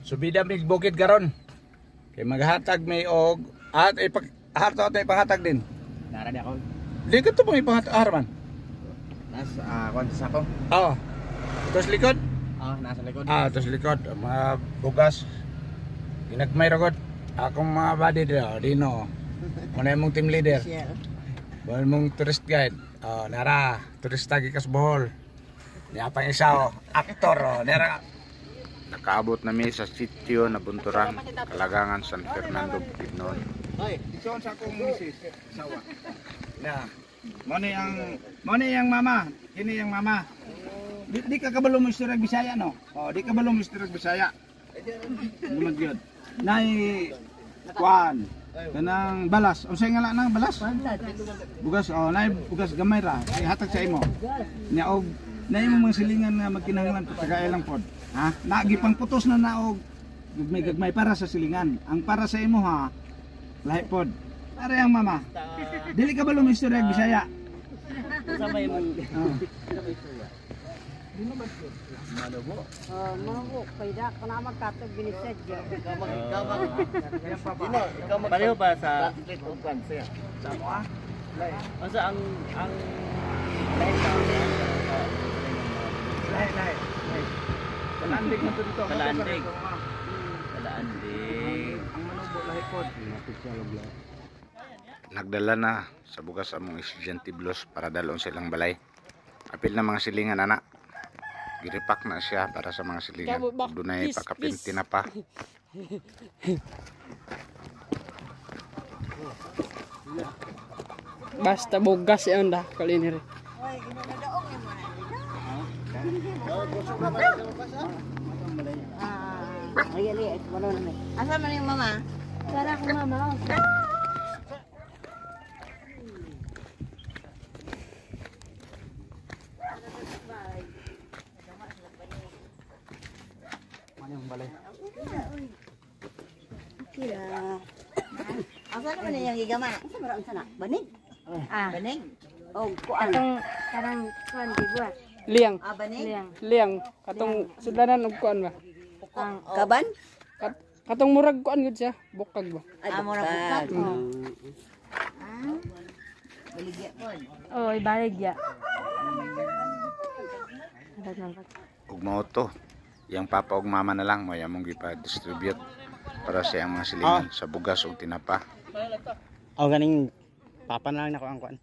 Subida mig bukid karon. Kay maghatag may og at ipaghatag at ipanghatag din. Nara di ako. Di ka to pang ipanghatag Arman. Nasa kwantas ako. Oo. Tos likod. Nasa likod. Tos likod mga bugas. Ginagmay ra gud. Akong mga body dino. Muna mong team leader. Bawal mong tourist guide. Nara, turista gikas Bohol. Niya pang isa aktor nara. Nakaabot na mi sa sitio na Bunturan, Kalagangan, San Fernando, Bukidnon. Hoy, dison sa akong misis, sawa. Na. Mo ni ang mama, kini ang mama. Di ka kabalo mo istorya Bisaya no? Di ka kabalo mo istorya Bisaya. Lumad gyud. Nay kwan kanang balas. Unsay nga nang balas? Bugas, nay bugas gamay ra. Ihatag sa imo. Nya og nay mo mga silingan nga magkinahanglan patagay lang pod. Ha? Nagipang putos na naog gagmay para sa silingan. Ang para sa imo ha, lahi pod. Para ang mama. Dili ka ba lumistorya Bisaya? Sa may Manubo, kaya ka na magkatag biniset dyan. pareho ba sa sa mo ah? Asa ang lahi. Kalandig mo dito. Kalandig. Ang manubo lahi pod. Nagdala na sa bugas among estudyante blos para dalon silang balay. Apil na mga silingan anak. Giripak na siya para sa mga silingan. Dunay pakapinti na pa. Basta bugas yun dah kalinir. Asa man yung mama? Sana akong mama. Ano yung balay? Kira. Asa naman yung gigama? Asa marang sana? Banig? Banig? O kuan? Karang kuan di ba? Liang. Banig? Liang. Katong sudanan og kuan ba? Kaban? Katong murag kuan gud siya, bukag ba? Murag bukag. Baligya po. Baligya. Ug mao to. Yang papa ug mama na lang maya mong gipa-distribute para sa mga silingan sa bugas ug tinapa. Ganing papa na lang nako ang kuan.